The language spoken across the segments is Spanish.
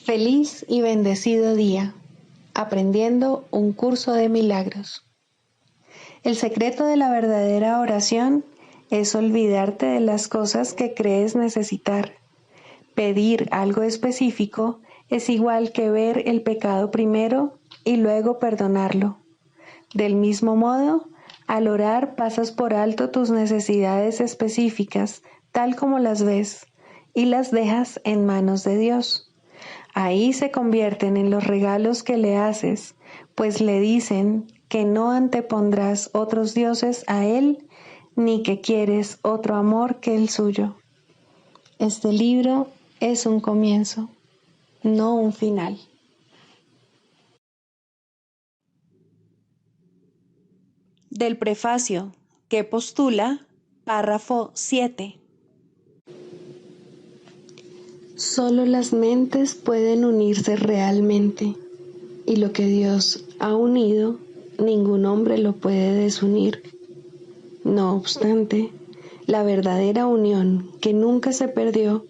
Feliz y bendecido día, aprendiendo un curso de milagros. El secreto de la verdadera oración es olvidarte de las cosas que crees necesitar. Pedir algo específico es igual que ver el pecado primero y luego perdonarlo. Del mismo modo, al orar pasas por alto tus necesidades específicas, tal como las ves, y las dejas en manos de Dios. Ahí se convierten en los regalos que le haces, pues le dicen que no antepondrás otros dioses a Él, ni que quieres otro amor que el suyo. Este libro es un comienzo, no un final. Del prefacio, que postula, párrafo 7. Solo las mentes pueden unirse realmente, y lo que Dios ha unido, ningún hombre lo puede desunir. No obstante, la verdadera unión, que nunca se perdió,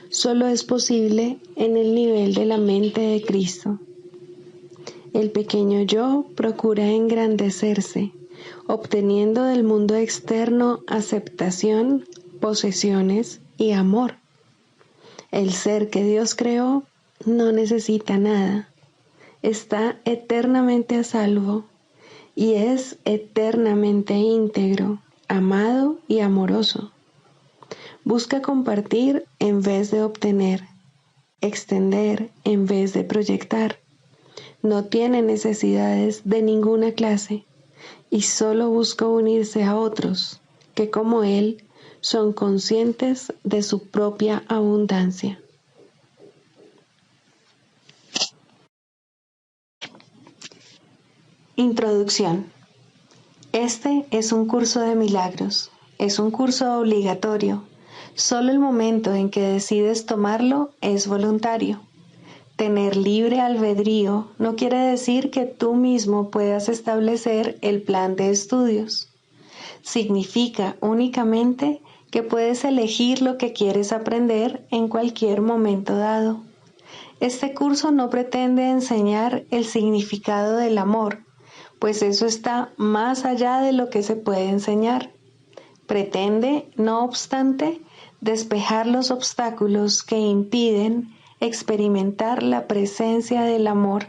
solo es posible en el nivel de la mente de Cristo. El pequeño yo procura engrandecerse, obteniendo del mundo externo aceptación, posesiones y amor. El ser que Dios creó no necesita nada, está eternamente a salvo y es eternamente íntegro, amado y amoroso. Busca compartir en vez de obtener, extender en vez de proyectar. No tiene necesidades de ninguna clase y solo busca unirse a otros que, como él, son conscientes de su propia abundancia. Introducción. Este es un curso de milagros. Es un curso obligatorio. Solo el momento en que decides tomarlo es voluntario. Tener libre albedrío no quiere decir que tú mismo puedas establecer el plan de estudios. Significa únicamente que puedes elegir lo que quieres aprender en cualquier momento dado. Este curso no pretende enseñar el significado del amor, pues eso está más allá de lo que se puede enseñar. Pretende, no obstante, despejar los obstáculos que impiden experimentar la presencia del amor,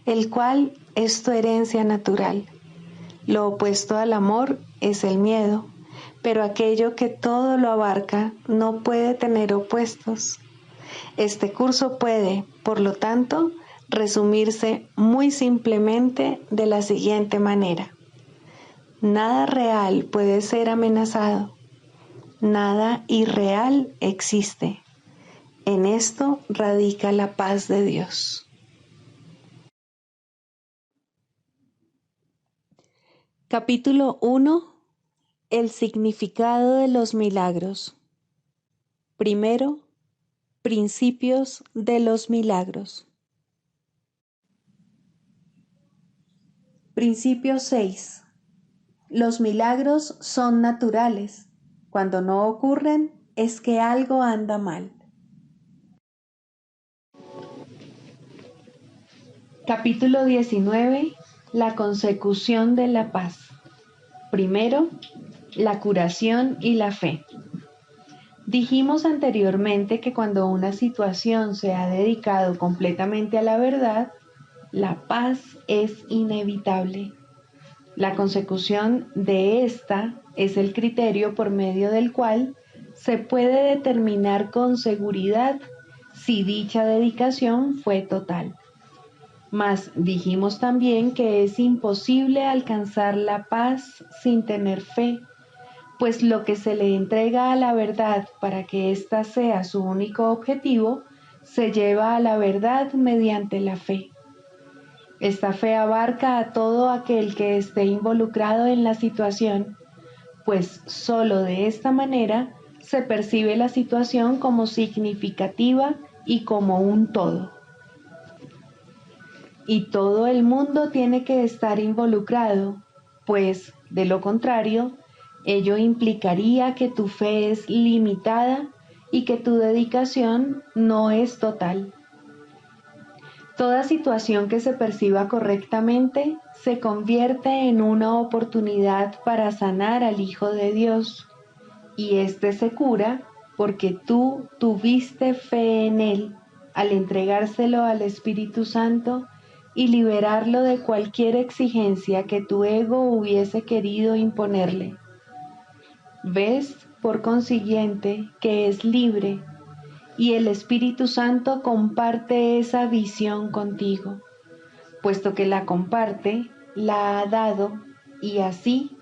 el cual es tu herencia natural. Lo opuesto al amor es el miedo, pero aquello que todo lo abarca no puede tener opuestos. Este curso puede, por lo tanto, resumirse muy simplemente de la siguiente manera. Nada real puede ser amenazado. Nada irreal existe. En esto radica la paz de Dios. Capítulo 1. El significado de los milagros. Primero, principios de los milagros. Principio 6. Los milagros son naturales. Cuando no ocurren, es que algo anda mal. Capítulo 19. La consecución de la paz. Primero, la curación y la fe. Dijimos anteriormente que cuando una situación se ha dedicado completamente a la verdad, la paz es inevitable. La consecución de esta es el criterio por medio del cual se puede determinar con seguridad si dicha dedicación fue total. Mas dijimos también que es imposible alcanzar la paz sin tener fe, pues lo que se le entrega a la verdad para que ésta sea su único objetivo, se lleva a la verdad mediante la fe. Esta fe abarca a todo aquel que esté involucrado en la situación, pues sólo de esta manera se percibe la situación como significativa y como un todo. Y todo el mundo tiene que estar involucrado, pues, de lo contrario, ello implicaría que tu fe es limitada y que tu dedicación no es total. Toda situación que se perciba correctamente se convierte en una oportunidad para sanar al Hijo de Dios, y éste se cura porque tú tuviste fe en Él al entregárselo al Espíritu Santo y liberarlo de cualquier exigencia que tu ego hubiese querido imponerle. Ves, por consiguiente, que es libre, y el Espíritu Santo comparte esa visión contigo. Puesto que la comparte, la ha dado, y así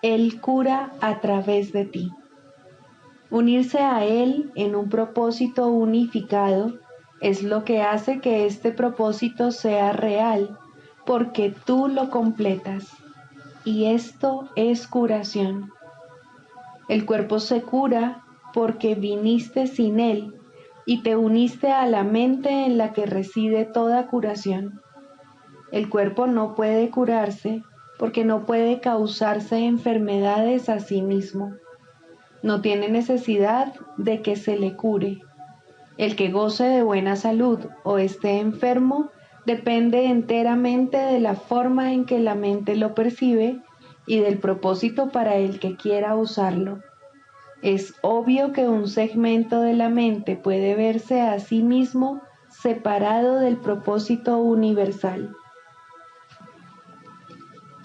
Él cura a través de ti. Unirse a Él en un propósito unificado es lo que hace que este propósito sea real, porque tú lo completas, y esto es curación. El cuerpo se cura porque viniste sin Él y te uniste a la mente en la que reside toda curación. El cuerpo no puede curarse porque no puede causarse enfermedades a sí mismo. No tiene necesidad de que se le cure. El que goce de buena salud o esté enfermo depende enteramente de la forma en que la mente lo percibe y del propósito para el que quiera usarlo. Es obvio que un segmento de la mente puede verse a sí mismo separado del propósito universal.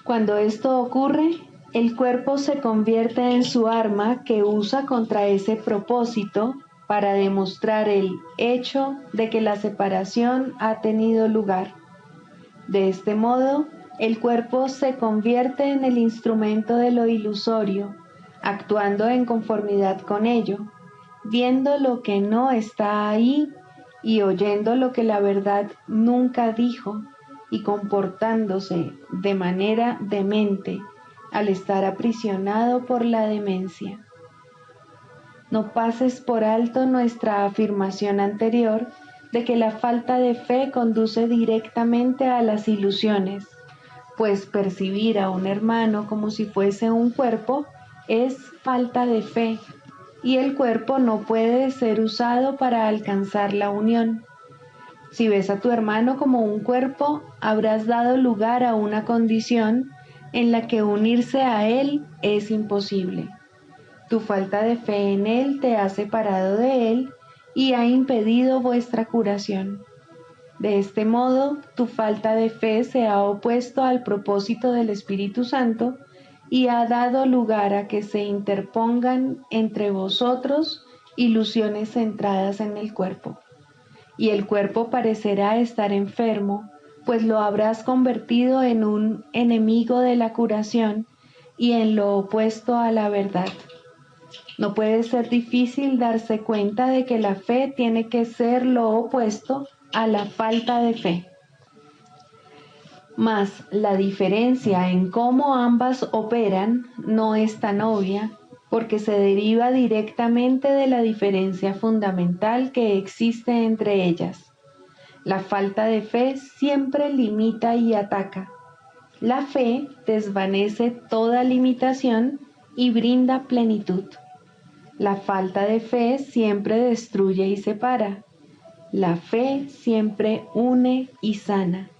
Cuando esto ocurre, el cuerpo se convierte en su arma que usa contra ese propósito para demostrar el hecho de que la separación ha tenido lugar. De este modo, el cuerpo se convierte en el instrumento de lo ilusorio, actuando en conformidad con ello, viendo lo que no está ahí y oyendo lo que la verdad nunca dijo, y comportándose de manera demente al estar aprisionado por la demencia. No pases por alto nuestra afirmación anterior de que la falta de fe conduce directamente a las ilusiones, pues percibir a un hermano como si fuese un cuerpo es falta de fe, y el cuerpo no puede ser usado para alcanzar la unión. Si ves a tu hermano como un cuerpo, habrás dado lugar a una condición en la que unirse a él es imposible. Tu falta de fe en él te ha separado de él y ha impedido vuestra curación. De este modo, tu falta de fe se ha opuesto al propósito del Espíritu Santo y ha dado lugar a que se interpongan entre vosotros ilusiones centradas en el cuerpo. Y el cuerpo parecerá estar enfermo, pues lo habrás convertido en un enemigo de la curación y en lo opuesto a la verdad. No puede ser difícil darse cuenta de que la fe tiene que ser lo opuesto a la falta de fe. Mas la diferencia en cómo ambas operan no es tan obvia, porque se deriva directamente de la diferencia fundamental que existe entre ellas. La falta de fe siempre limita y ataca. La fe desvanece toda limitación y brinda plenitud. La falta de fe siempre destruye y separa. La fe siempre une y sana.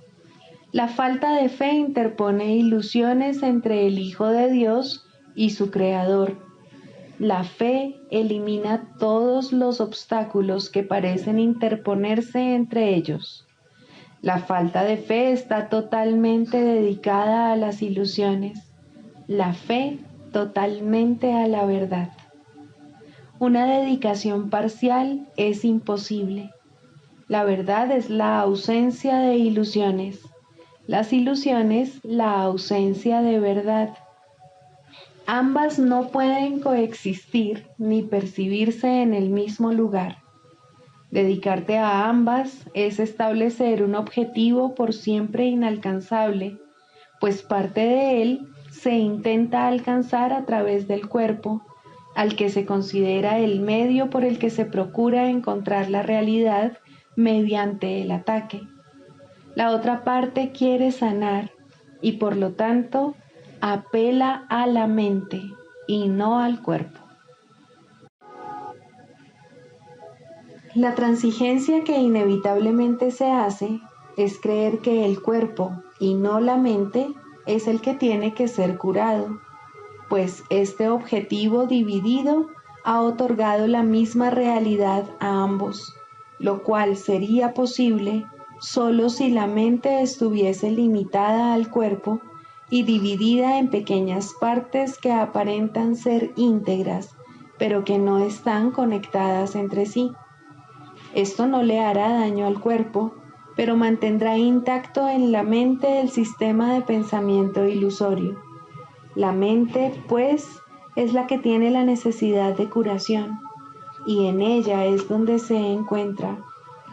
La falta de fe interpone ilusiones entre el Hijo de Dios y su Creador. La fe elimina todos los obstáculos que parecen interponerse entre ellos. La falta de fe está totalmente dedicada a las ilusiones. La fe totalmente a la verdad. Una dedicación parcial es imposible. La verdad es la ausencia de ilusiones. Las ilusiones, la ausencia de verdad. Ambas no pueden coexistir ni percibirse en el mismo lugar. Dedicarte a ambas es establecer un objetivo por siempre inalcanzable, pues parte de él se intenta alcanzar a través del cuerpo, al que se considera el medio por el que se procura encontrar la realidad mediante el ataque. La otra parte quiere sanar y por lo tanto apela a la mente y no al cuerpo. La transigencia que inevitablemente se hace Es creer que el cuerpo y no la mente es el que tiene que ser curado, pues este objetivo dividido ha otorgado la misma realidad a ambos, lo cual sería posible solo si la mente estuviese limitada al cuerpo y dividida en pequeñas partes que aparentan ser íntegras, pero que no están conectadas entre sí. Esto no le hará daño al cuerpo, pero mantendrá intacto en la mente el sistema de pensamiento ilusorio. La mente, pues, es la que tiene la necesidad de curación, y en ella es donde se encuentra,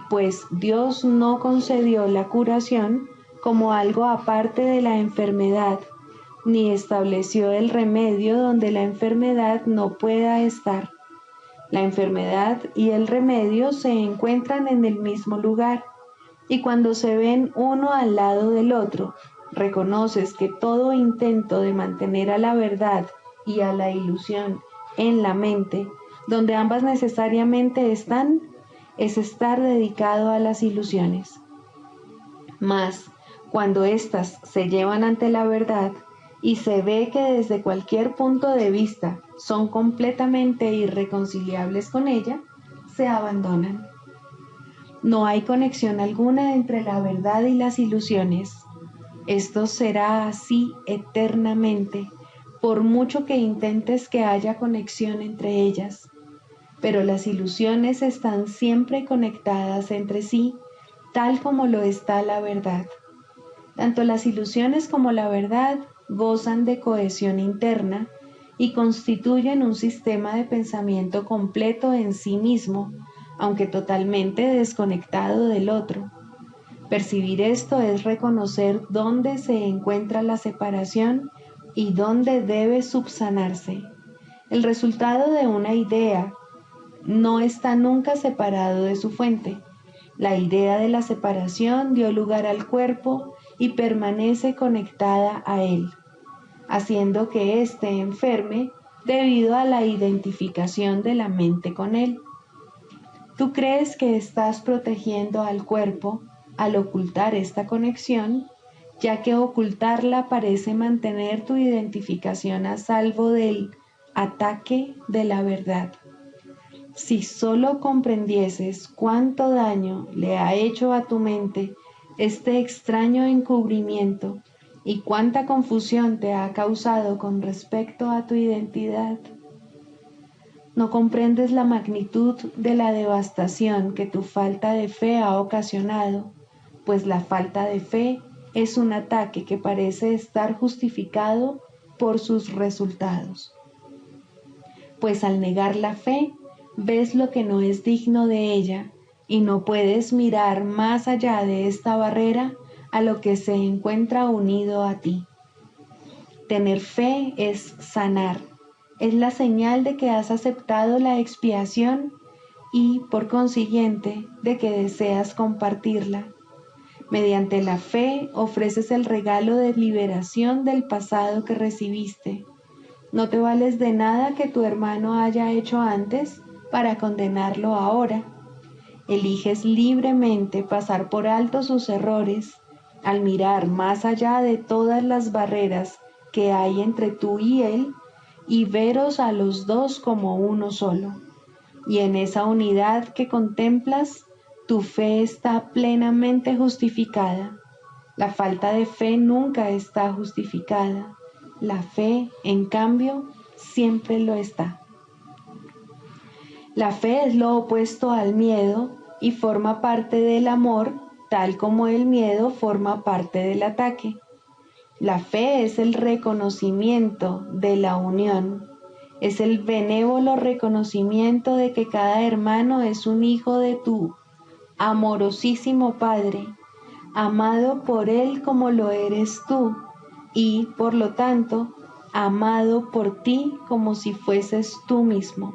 pues Dios no concedió la curación como algo aparte de la enfermedad, ni estableció el remedio donde la enfermedad no pueda estar. La enfermedad y el remedio se encuentran en el mismo lugar, y cuando se ven uno al lado del otro, reconoces que todo intento de mantener a la verdad y a la ilusión en la mente, donde ambas necesariamente están, es estar dedicado a las ilusiones. Mas, cuando éstas se llevan ante la verdad y se ve que desde cualquier punto de vista son completamente irreconciliables con ella, se abandonan. No hay conexión alguna entre la verdad y las ilusiones. Esto será así eternamente, por mucho que intentes que haya conexión entre ellas. Pero las ilusiones están siempre conectadas entre sí, tal como lo está la verdad. Tanto las ilusiones como la verdad gozan de cohesión interna y constituyen un sistema de pensamiento completo en sí mismo, aunque totalmente desconectado del otro. Percibir esto es reconocer dónde se encuentra la separación y dónde debe subsanarse. El resultado de una idea no está nunca separado de su fuente. La idea de la separación dio lugar al cuerpo y permanece conectada a él, haciendo que éste enferme debido a la identificación de la mente con él. Tú crees que estás protegiendo al cuerpo al ocultar esta conexión, ya que ocultarla parece mantener tu identificación a salvo del ataque de la verdad. Si solo comprendieses cuánto daño le ha hecho a tu mente este extraño encubrimiento y cuánta confusión te ha causado con respecto a tu identidad. No comprendes la magnitud de la devastación que tu falta de fe ha ocasionado, pues la falta de fe es un ataque que parece estar justificado por sus resultados. Pues al negar la fe, ves lo que no es digno de ella y no puedes mirar más allá de esta barrera a lo que se encuentra unido a ti. Tener fe es sanar, es la señal de que has aceptado la expiación y, por consiguiente, de que deseas compartirla. Mediante la fe ofreces el regalo de liberación del pasado que recibiste. No te vales de nada que tu hermano haya hecho antes para condenarlo ahora. Eliges libremente pasar por alto sus errores al mirar más allá de todas las barreras que hay entre tú y él y veros a los dos como uno solo. Y en esa unidad que contemplas, tu fe está plenamente justificada. La falta de fe nunca está justificada. La fe, en cambio, siempre lo está. La fe es lo opuesto al miedo y forma parte del amor, tal como el miedo forma parte del ataque. La fe es el reconocimiento de la unión, es el benévolo reconocimiento de que cada hermano es un hijo de tu amorosísimo Padre, amado por Él como lo eres tú, y, por lo tanto, amado por ti como si fueses tú mismo.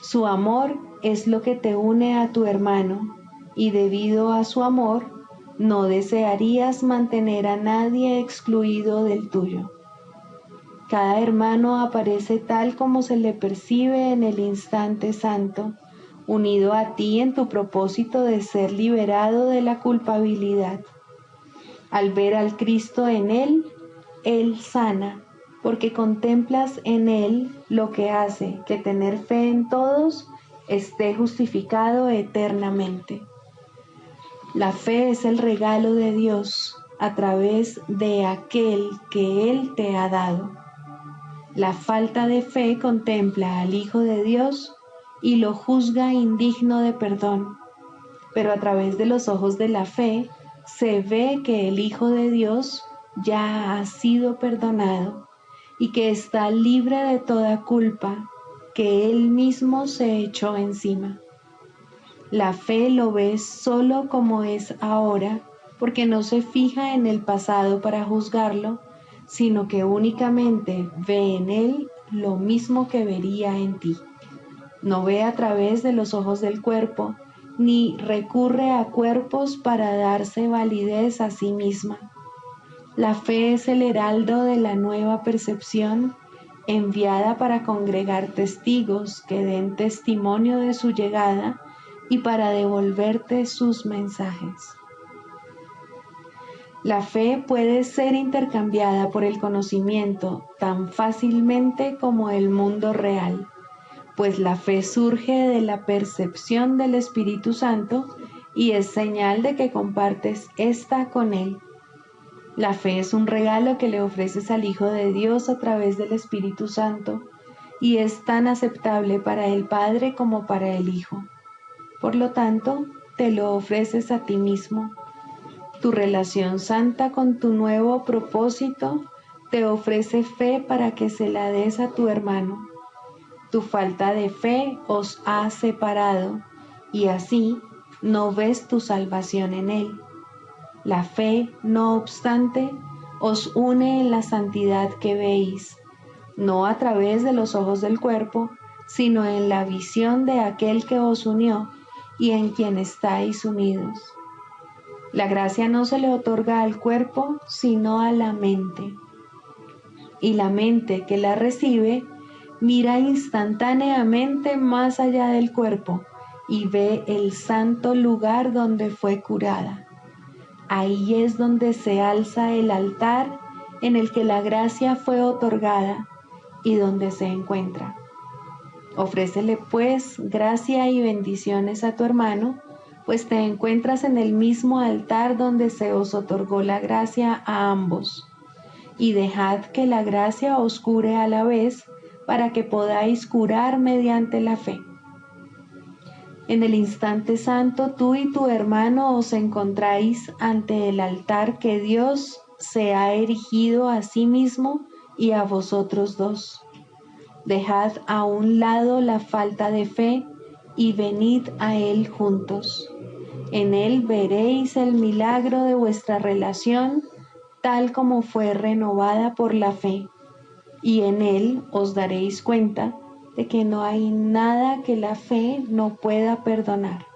Su amor es lo que te une a tu hermano, y debido a su amor, no desearías mantener a nadie excluido del tuyo. Cada hermano aparece tal como se le percibe en el instante santo, unido a ti en tu propósito de ser liberado de la culpabilidad. Al ver al Cristo en Él sana, porque contemplas en Él lo que hace que tener fe en todos esté justificado eternamente. La fe es el regalo de Dios a través de aquel que Él te ha dado. La falta de fe contempla al Hijo de Dios y lo juzga indigno de perdón, pero a través de los ojos de la fe se ve que el Hijo de Dios ya ha sido perdonado y que está libre de toda culpa que Él mismo se echó encima. La fe lo ve solo como es ahora, porque no se fija en el pasado para juzgarlo, sino que únicamente ve en Él lo mismo que vería en ti. No ve a través de los ojos del cuerpo, ni recurre a cuerpos para darse validez a sí misma. La fe es el heraldo de la nueva percepción, enviada para congregar testigos que den testimonio de su llegada y para devolverte sus mensajes. La fe puede ser intercambiada por el conocimiento tan fácilmente como el mundo real, pues la fe surge de la percepción del Espíritu Santo y es señal de que compartes esta con Él. La fe es un regalo que le ofreces al Hijo de Dios a través del Espíritu Santo y es tan aceptable para el Padre como para el Hijo. Por lo tanto, te lo ofreces a ti mismo. Tu relación santa con tu nuevo propósito te ofrece fe para que se la des a tu hermano. Tu falta de fe os ha separado y así no ves tu salvación en él. La fe, no obstante, os une en la santidad que veis, no a través de los ojos del cuerpo, sino en la visión de aquel que os unió y en quien estáis unidos. La gracia no se le otorga al cuerpo, sino a la mente. Y la mente que la recibe mira instantáneamente más allá del cuerpo y ve el santo lugar donde fue curada. Ahí es donde se alza el altar en el que la gracia fue otorgada y donde se encuentra. Ofrécele pues gracia y bendiciones a tu hermano, pues te encuentras en el mismo altar donde se os otorgó la gracia a ambos. Y dejad que la gracia os cure a la vez, para que podáis curar mediante la fe. En el instante santo, tú y tu hermano os encontráis ante el altar que Dios se ha erigido a sí mismo y a vosotros dos. Dejad a un lado la falta de fe y venid a Él juntos. En Él veréis el milagro de vuestra relación, tal como fue renovada por la fe, y en Él os daréis cuenta de que no hay nada que la fe no pueda perdonar.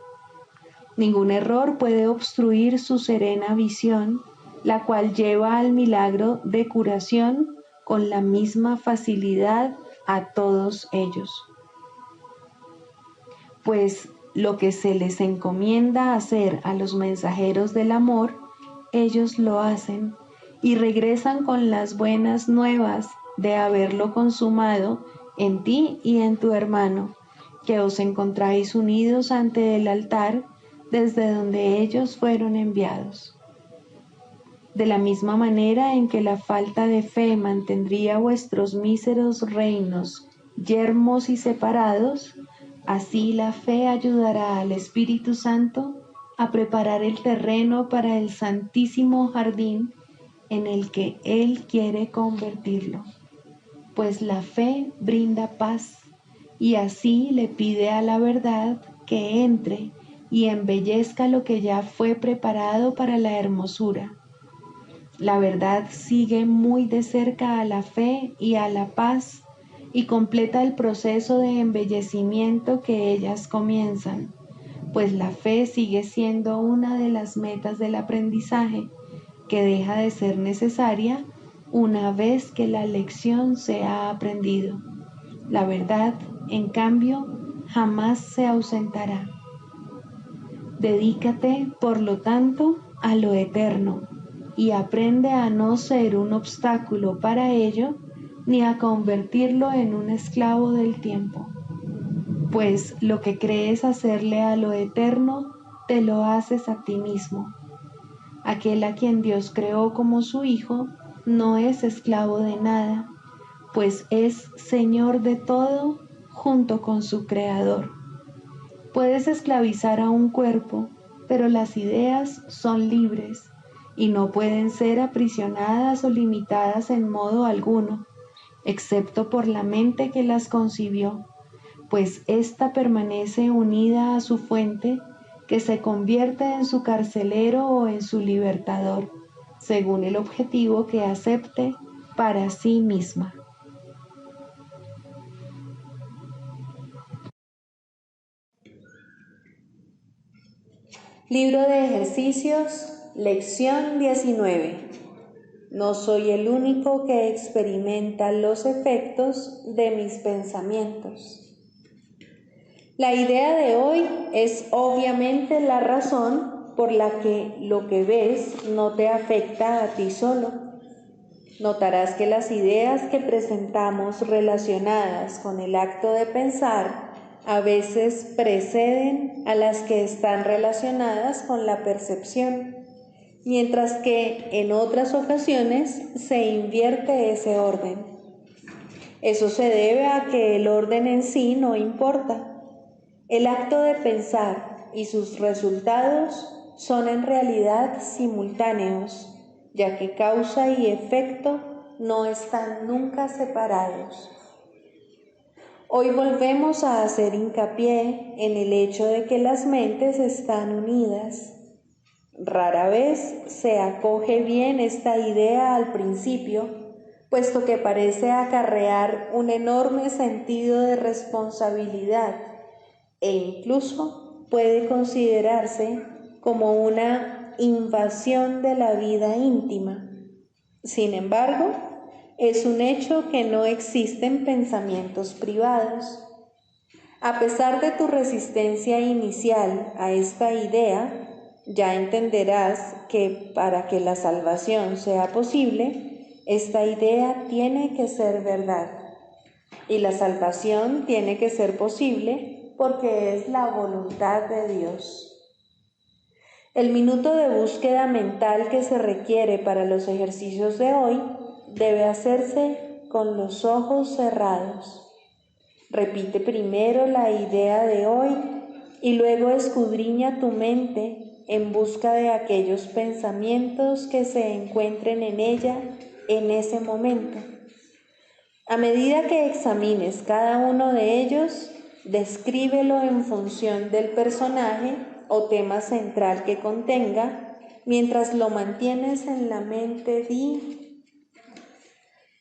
Ningún error puede obstruir su serena visión, la cual lleva al milagro de curación con la misma facilidad a todos ellos. Pues lo que se les encomienda hacer a los mensajeros del amor, ellos lo hacen y regresan con las buenas nuevas de haberlo consumado en ti y en tu hermano, que os encontráis unidos ante el altar desde donde ellos fueron enviados. De la misma manera en que la falta de fe mantendría vuestros míseros reinos yermos y separados, así la fe ayudará al Espíritu Santo a preparar el terreno para el santísimo jardín en el que Él quiere convertirlo. Pues la fe brinda paz y así le pide a la verdad que entre y embellezca lo que ya fue preparado para la hermosura. La verdad sigue muy de cerca a la fe y a la paz y completa el proceso de embellecimiento que ellas comienzan, pues la fe sigue siendo una de las metas del aprendizaje que deja de ser necesaria una vez que la lección se ha aprendido. La verdad, en cambio, jamás se ausentará. Dedícate, por lo tanto, a lo eterno y aprende a no ser un obstáculo para ello ni a convertirlo en un esclavo del tiempo, pues lo que crees hacerle a lo eterno te lo haces a ti mismo. Aquel a quien Dios creó como su hijo no es esclavo de nada, pues es Señor de todo junto con su Creador. Puedes esclavizar a un cuerpo, pero las ideas son libres y no pueden ser aprisionadas o limitadas en modo alguno, excepto por la mente que las concibió, pues ésta permanece unida a su fuente, que se convierte en su carcelero o en su libertador, según el objetivo que acepte para sí misma. Libro de ejercicios, lección 19. No soy el único que experimenta los efectos de mis pensamientos. La idea de hoy es obviamente la razón por la que lo que ves no te afecta a ti solo. Notarás que las ideas que presentamos relacionadas con el acto de pensar a veces preceden a las que están relacionadas con la percepción, mientras que en otras ocasiones se invierte ese orden. Eso se debe a que el orden en sí no importa. El acto de pensar y sus resultados son en realidad simultáneos, ya que causa y efecto no están nunca separados. Hoy volvemos a hacer hincapié en el hecho de que las mentes están unidas. Rara vez se acoge bien esta idea al principio, puesto que parece acarrear un enorme sentido de responsabilidad e incluso puede considerarse como una invasión de la vida íntima. Sin embargo, es un hecho que no existen pensamientos privados. A pesar de tu resistencia inicial a esta idea, ya entenderás que para que la salvación sea posible, esta idea tiene que ser verdad. Y la salvación tiene que ser posible porque es la voluntad de Dios. El minuto de búsqueda mental que se requiere para los ejercicios de hoy debe hacerse con los ojos cerrados. Repite primero la idea de hoy y luego escudriña tu mente en busca de aquellos pensamientos que se encuentren en ella en ese momento. A medida que examines cada uno de ellos, descríbelo en función del personaje o tema central que contenga. Mientras lo mantienes en la mente, di: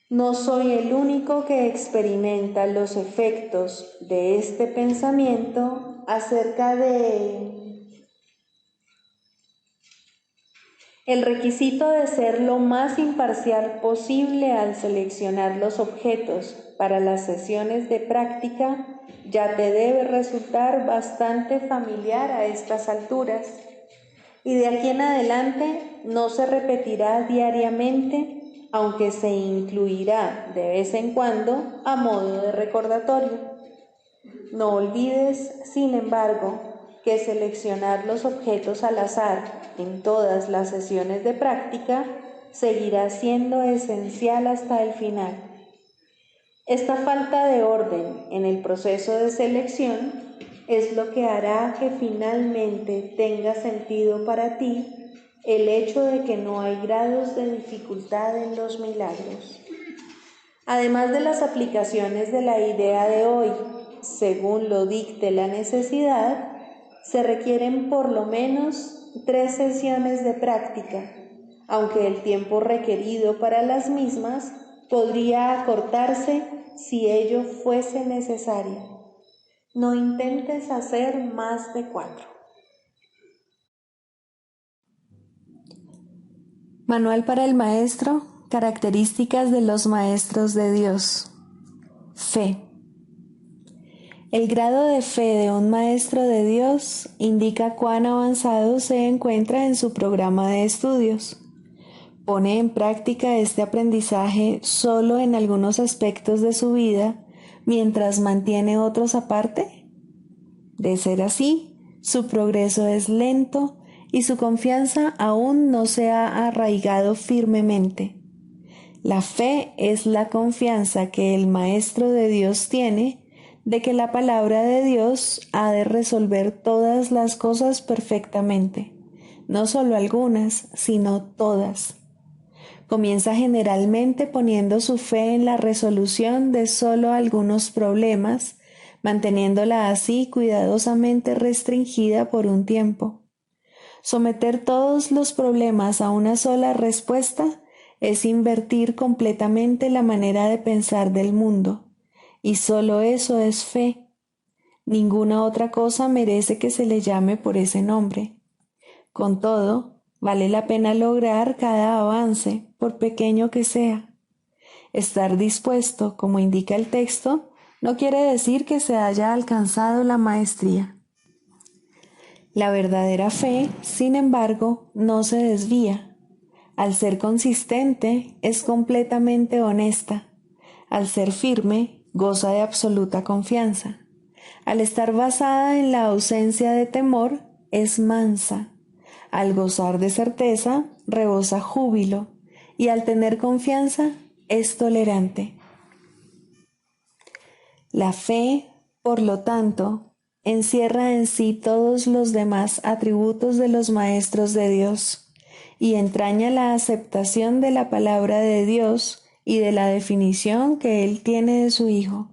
no soy el único que experimenta los efectos de este pensamiento acerca de... El requisito de ser lo más imparcial posible al seleccionar los objetos para las sesiones de práctica ya te debe resultar bastante familiar a estas alturas, y de aquí en adelante no se repetirá diariamente, aunque se incluirá de vez en cuando a modo de recordatorio. No olvides, sin embargo, que seleccionar los objetos al azar en todas las sesiones de práctica seguirá siendo esencial hasta el final. Esta falta de orden en el proceso de selección es lo que hará que finalmente tenga sentido para ti el hecho de que no hay grados de dificultad en los milagros. Además de las aplicaciones de la idea de hoy, según lo dicte la necesidad, se requieren por lo menos 3 sesiones de práctica, aunque el tiempo requerido para las mismas podría acortarse si ello fuese necesario. No intentes hacer más de 4. Manual para el maestro, características de los maestros de Dios. Fe. El grado de fe de un maestro de Dios indica cuán avanzado se encuentra en su programa de estudios. ¿Pone en práctica este aprendizaje solo en algunos aspectos de su vida mientras mantiene otros aparte? De ser así, su progreso es lento y su confianza aún no se ha arraigado firmemente. La fe es la confianza que el Maestro de Dios tiene de que la palabra de Dios ha de resolver todas las cosas perfectamente, no solo algunas, sino todas. Comienza generalmente poniendo su fe en la resolución de solo algunos problemas, manteniéndola así cuidadosamente restringida por un tiempo. Someter todos los problemas a una sola respuesta es invertir completamente la manera de pensar del mundo, y solo eso es fe. Ninguna otra cosa merece que se le llame por ese nombre. Con todo, vale la pena lograr cada avance, por pequeño que sea. Estar dispuesto, como indica el texto, no quiere decir que se haya alcanzado la maestría. La verdadera fe, sin embargo, no se desvía. Al ser consistente, es completamente honesta. Al ser firme, goza de absoluta confianza. Al estar basada en la ausencia de temor, es mansa. Al gozar de certeza, rebosa júbilo. Y al tener confianza, es tolerante. La fe, por lo tanto, encierra en sí todos los demás atributos de los maestros de Dios y entraña la aceptación de la palabra de Dios y de la definición que Él tiene de su Hijo.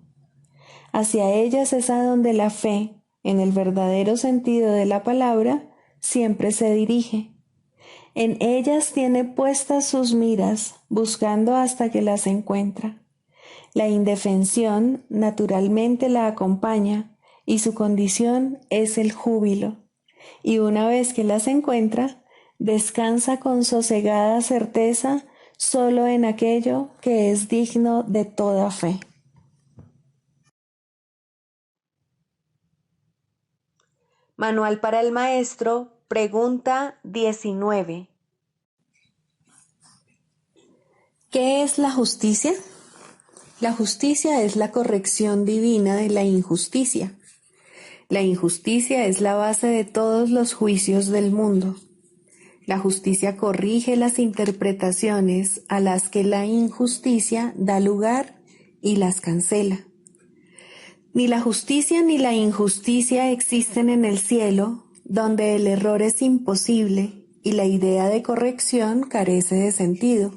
Hacia ellas es a donde la fe, en el verdadero sentido de la palabra, siempre se dirige. En ellas tiene puestas sus miras, buscando hasta que las encuentra. La indefensión naturalmente la acompaña y su condición es el júbilo. Y una vez que las encuentra, descansa con sosegada certeza solo en aquello que es digno de toda fe. Manual para el maestro, pregunta 19. ¿Qué es la justicia? La justicia es la corrección divina de la injusticia. La injusticia es la base de todos los juicios del mundo. La justicia corrige las interpretaciones a las que la injusticia da lugar y las cancela. Ni la justicia ni la injusticia existen en el cielo, donde el error es imposible y la idea de corrección carece de sentido.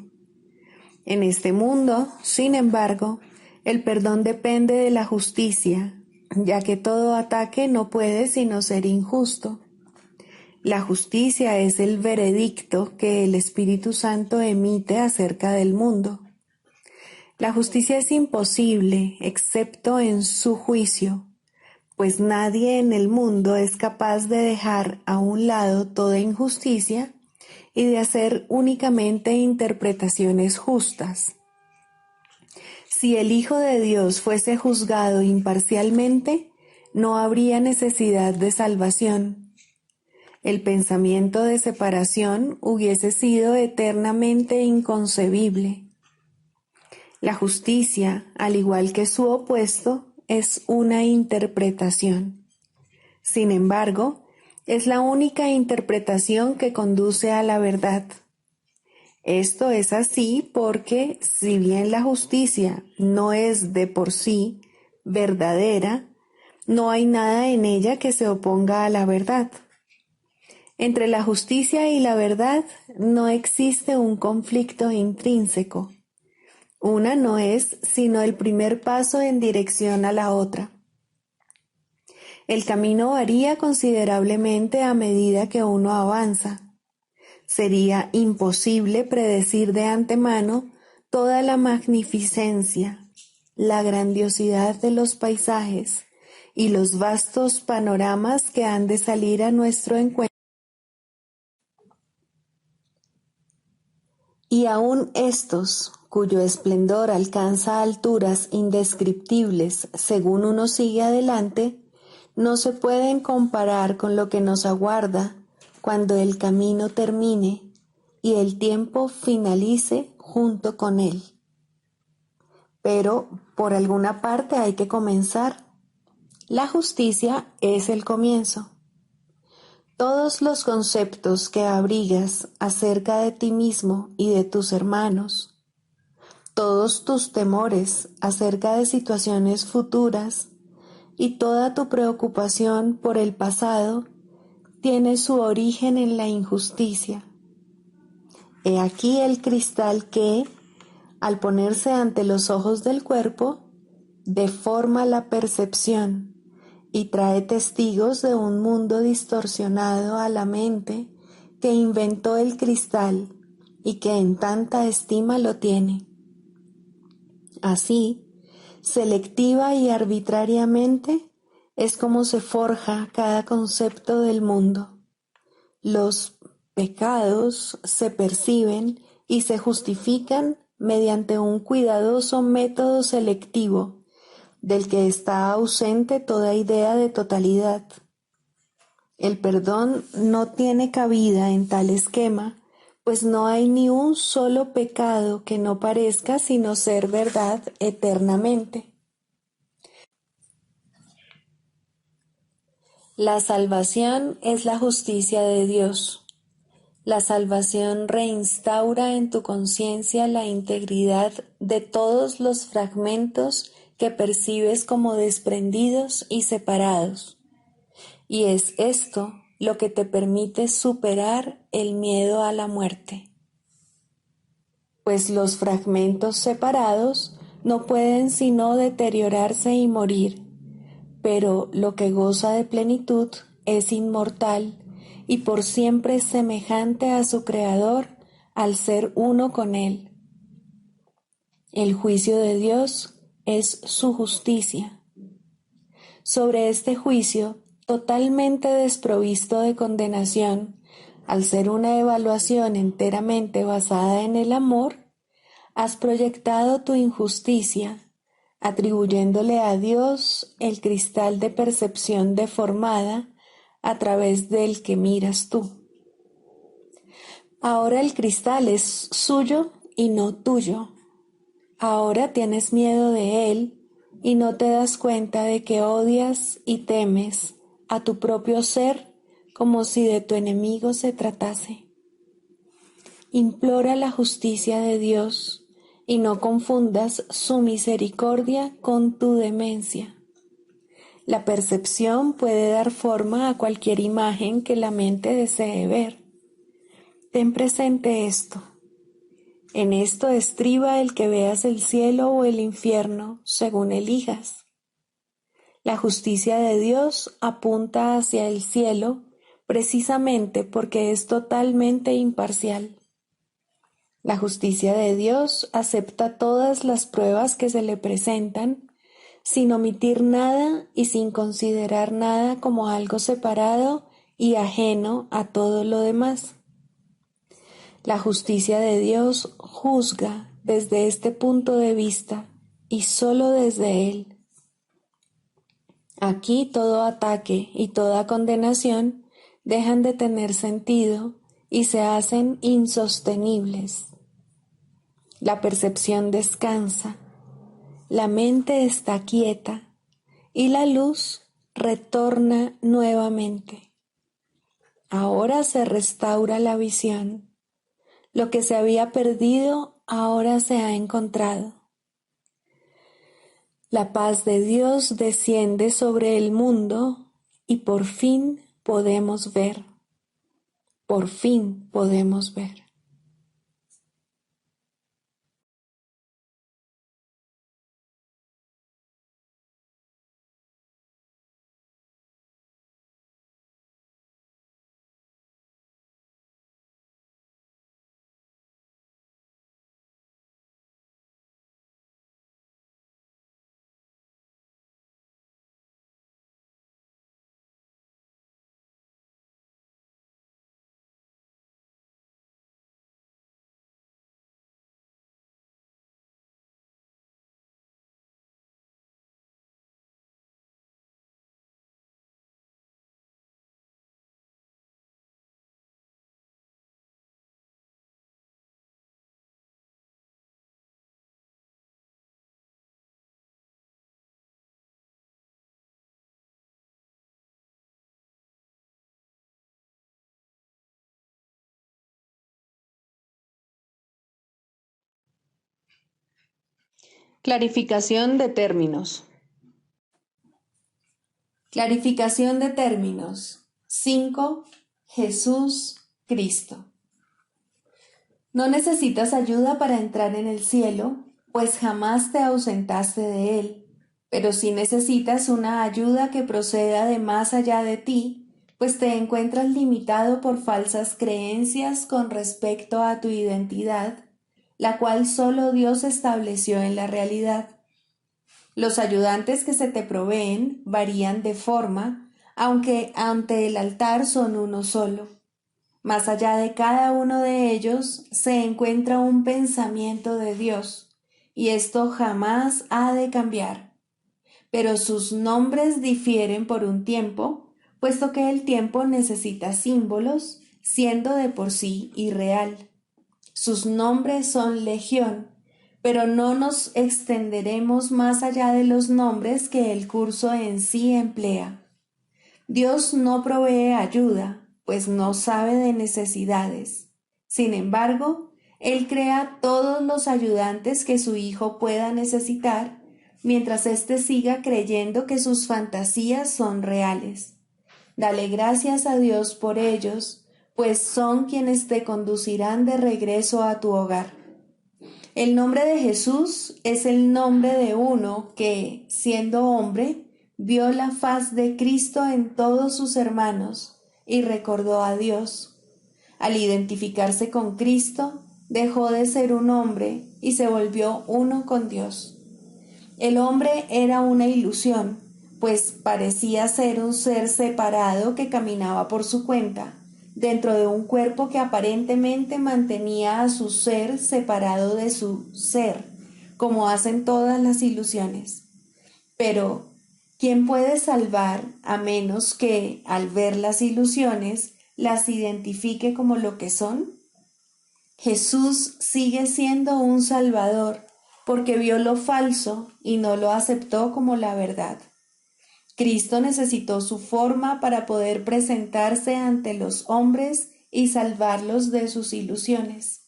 En este mundo, sin embargo, el perdón depende de la justicia, ya que todo ataque no puede sino ser injusto. La justicia es el veredicto que el Espíritu Santo emite acerca del mundo. La justicia es imposible, excepto en su juicio, pues nadie en el mundo es capaz de dejar a un lado toda injusticia y de hacer únicamente interpretaciones justas. Si el Hijo de Dios fuese juzgado imparcialmente, no habría necesidad de salvación. El pensamiento de separación hubiese sido eternamente inconcebible. La justicia, al igual que su opuesto, es una interpretación. Sin embargo, es la única interpretación que conduce a la verdad. Esto es así porque, si bien la justicia no es de por sí verdadera, no hay nada en ella que se oponga a la verdad. Entre la justicia y la verdad no existe un conflicto intrínseco. Una no es sino el primer paso en dirección a la otra. El camino varía considerablemente a medida que uno avanza. Sería imposible predecir de antemano toda la magnificencia, la grandiosidad de los paisajes y los vastos panoramas que han de salir a nuestro encuentro. Y aun estos, cuyo esplendor alcanza alturas indescriptibles según uno sigue adelante, no se pueden comparar con lo que nos aguarda cuando el camino termine y el tiempo finalice junto con él. Pero por alguna parte hay que comenzar. La justicia es el comienzo. Todos los conceptos que abrigas acerca de ti mismo y de tus hermanos, todos tus temores acerca de situaciones futuras y toda tu preocupación por el pasado tiene su origen en la injusticia. He aquí el cristal que, al ponerse ante los ojos del cuerpo, deforma la percepción y trae testigos de un mundo distorsionado a la mente que inventó el cristal y que en tanta estima lo tiene. Así, selectiva y arbitrariamente, es como se forja cada concepto del mundo. Los pecados se perciben y se justifican mediante un cuidadoso método selectivo, del que está ausente toda idea de totalidad. El perdón no tiene cabida en tal esquema, pues no hay ni un solo pecado que no parezca sino ser verdad eternamente. La salvación es la justicia de Dios. La salvación reinstaura en tu conciencia la integridad de todos los fragmentos que percibes como desprendidos y separados. Y es esto lo que te permite superar el miedo a la muerte. Pues los fragmentos separados no pueden sino deteriorarse y morir, pero lo que goza de plenitud es inmortal y por siempre semejante a su Creador al ser uno con Él. El juicio de Dios es su justicia. Sobre este juicio, totalmente desprovisto de condenación, al ser una evaluación enteramente basada en el amor, has proyectado tu injusticia, atribuyéndole a Dios el cristal de percepción deformada a través del que miras tú. Ahora el cristal es suyo y no tuyo. Ahora tienes miedo de él y no te das cuenta de que odias y temes a tu propio ser como si de tu enemigo se tratase. Implora la justicia de Dios y no confundas su misericordia con tu demencia. La percepción puede dar forma a cualquier imagen que la mente desee ver. Ten presente esto. En esto estriba el que veas el cielo o el infierno, según elijas. La justicia de Dios apunta hacia el cielo precisamente porque es totalmente imparcial. La justicia de Dios acepta todas las pruebas que se le presentan, sin omitir nada y sin considerar nada como algo separado y ajeno a todo lo demás. La justicia de Dios juzga desde este punto de vista y solo desde él. Aquí todo ataque y toda condenación dejan de tener sentido y se hacen insostenibles. La percepción descansa, la mente está quieta y la luz retorna nuevamente. Ahora se restaura la visión. Lo que se había perdido ahora se ha encontrado. La paz de Dios desciende sobre el mundo y por fin podemos ver. Por fin podemos ver. Clarificación de términos. Clarificación de términos. 5. Jesús, Cristo. No necesitas ayuda para entrar en el cielo, pues jamás te ausentaste de él, pero sí necesitas una ayuda que proceda de más allá de ti, pues te encuentras limitado por falsas creencias con respecto a tu identidad, la cual solo Dios estableció en la realidad. Los ayudantes que se te proveen varían de forma, aunque ante el altar son uno solo. Más allá de cada uno de ellos se encuentra un pensamiento de Dios, y esto jamás ha de cambiar. Pero sus nombres difieren por un tiempo, puesto que el tiempo necesita símbolos, siendo de por sí irreal. Sus nombres son legión, pero no nos extenderemos más allá de los nombres que el curso en sí emplea. Dios no provee ayuda, pues no sabe de necesidades. Sin embargo, Él crea todos los ayudantes que su Hijo pueda necesitar, mientras éste siga creyendo que sus fantasías son reales. Dale gracias a Dios por ellos, pues son quienes te conducirán de regreso a tu hogar. El nombre de Jesús es el nombre de uno que, siendo hombre, vio la faz de Cristo en todos sus hermanos y recordó a Dios. Al identificarse con Cristo, dejó de ser un hombre y se volvió uno con Dios. El hombre era una ilusión, pues parecía ser un ser separado que caminaba por su cuenta, dentro de un cuerpo que aparentemente mantenía a su ser separado de su ser, como hacen todas las ilusiones. Pero, ¿quién puede salvar a menos que, al ver las ilusiones, las identifique como lo que son? Jesús sigue siendo un Salvador, porque vio lo falso y no lo aceptó como la verdad. Cristo necesitó su forma para poder presentarse ante los hombres y salvarlos de sus ilusiones.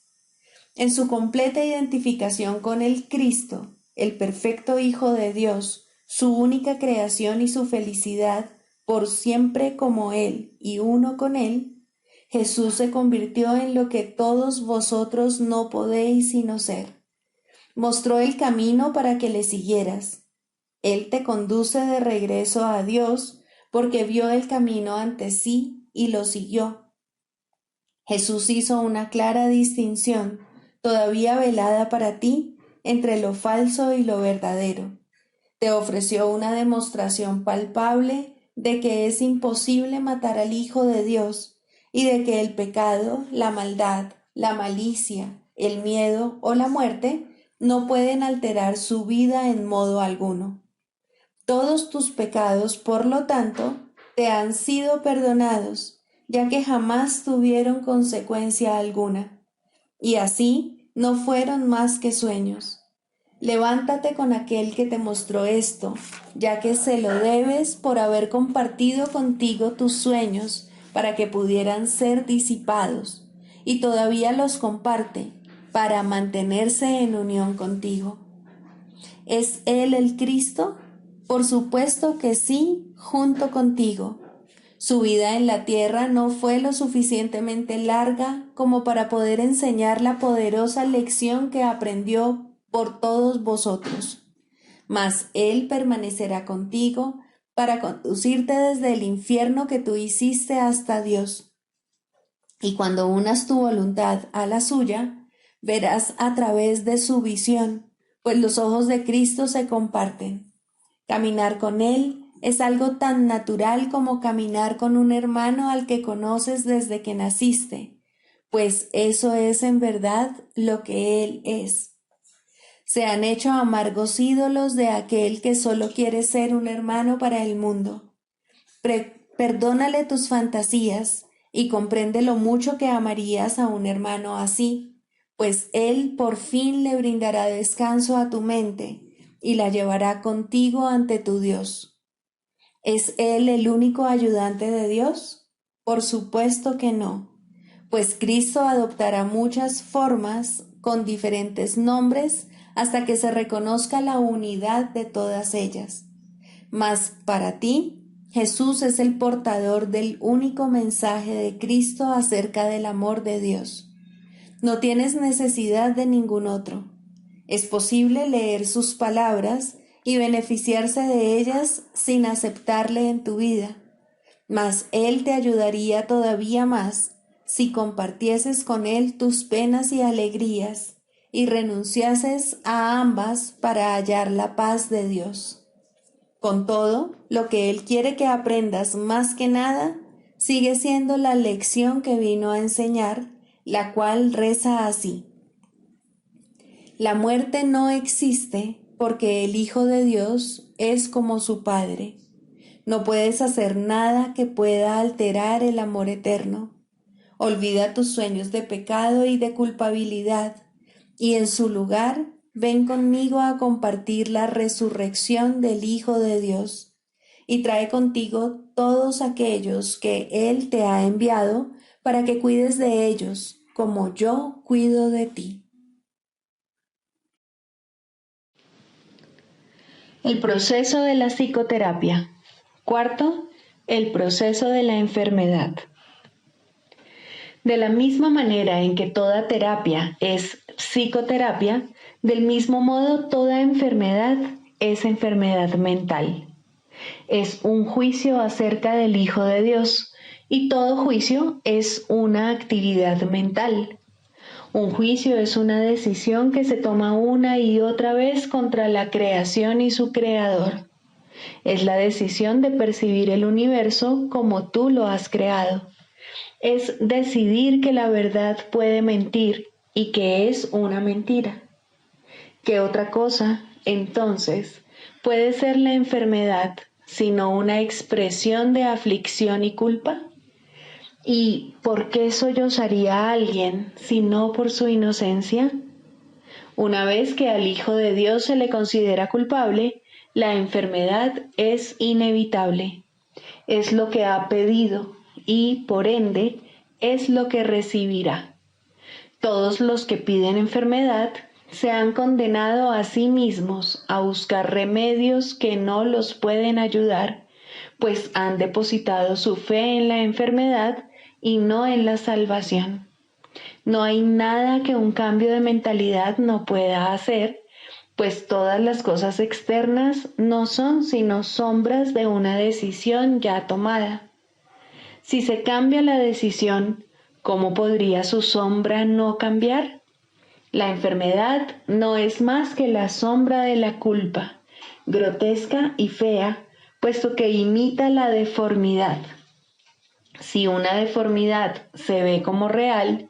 En su completa identificación con el Cristo, el perfecto Hijo de Dios, su única creación y su felicidad, por siempre como Él y uno con Él, Jesús se convirtió en lo que todos vosotros no podéis sino ser. Mostró el camino para que le siguieras. Él te conduce de regreso a Dios porque vio el camino ante sí y lo siguió. Jesús hizo una clara distinción, todavía velada para ti, entre lo falso y lo verdadero. Te ofreció una demostración palpable de que es imposible matar al Hijo de Dios y de que el pecado, la maldad, la malicia, el miedo o la muerte no pueden alterar su vida en modo alguno. Todos tus pecados, por lo tanto, te han sido perdonados, ya que jamás tuvieron consecuencia alguna, y así no fueron más que sueños. Levántate con aquel que te mostró esto, ya que se lo debes por haber compartido contigo tus sueños para que pudieran ser disipados, y todavía los comparte para mantenerse en unión contigo. ¿Es Él el Cristo? Por supuesto que sí, junto contigo. Su vida en la tierra no fue lo suficientemente larga como para poder enseñar la poderosa lección que aprendió por todos vosotros. Mas Él permanecerá contigo para conducirte desde el infierno que tú hiciste hasta Dios. Y cuando unas tu voluntad a la suya, verás a través de su visión, pues los ojos de Cristo se comparten. Caminar con Él es algo tan natural como caminar con un hermano al que conoces desde que naciste, pues eso es en verdad lo que Él es. Se han hecho amargos ídolos de aquel que solo quiere ser un hermano para el mundo. Perdónale tus fantasías y comprende lo mucho que amarías a un hermano así, pues Él por fin le brindará descanso a tu mente y la llevará contigo ante tu Dios. ¿Es Él el único ayudante de Dios? Por supuesto que no, pues Cristo adoptará muchas formas con diferentes nombres hasta que se reconozca la unidad de todas ellas. Mas para ti, Jesús es el portador del único mensaje de Cristo acerca del amor de Dios. No tienes necesidad de ningún otro. Es posible leer sus palabras y beneficiarse de ellas sin aceptarle en tu vida, mas Él te ayudaría todavía más si compartieses con Él tus penas y alegrías y renunciases a ambas para hallar la paz de Dios. Con todo, lo que Él quiere que aprendas más que nada sigue siendo la lección que vino a enseñar, la cual reza así: la muerte no existe porque el Hijo de Dios es como su Padre. No puedes hacer nada que pueda alterar el amor eterno. Olvida tus sueños de pecado y de culpabilidad, y en su lugar ven conmigo a compartir la resurrección del Hijo de Dios, y trae contigo todos aquellos que Él te ha enviado para que cuides de ellos, como yo cuido de ti. El proceso de la psicoterapia. Cuarto, el proceso de la enfermedad. De la misma manera en que toda terapia es psicoterapia, del mismo modo toda enfermedad es enfermedad mental. Es un juicio acerca del Hijo de Dios, y todo juicio es una actividad mental. Un juicio es una decisión que se toma una y otra vez contra la creación y su creador. Es la decisión de percibir el universo como tú lo has creado. Es decidir que la verdad puede mentir y que es una mentira. ¿Qué otra cosa, entonces, puede ser la enfermedad sino una expresión de aflicción y culpa? ¿Y por qué sollozaría a alguien si no por su inocencia? Una vez que al Hijo de Dios se le considera culpable, la enfermedad es inevitable. Es lo que ha pedido y, por ende, es lo que recibirá. Todos los que piden enfermedad se han condenado a sí mismos a buscar remedios que no los pueden ayudar, pues han depositado su fe en la enfermedad y no en la salvación. No hay nada que un cambio de mentalidad no pueda hacer, pues todas las cosas externas no son sino sombras de una decisión ya tomada. Si se cambia la decisión, ¿cómo podría su sombra no cambiar? La enfermedad no es más que la sombra de la culpa, grotesca y fea, puesto que imita la deformidad. Si una deformidad se ve como real,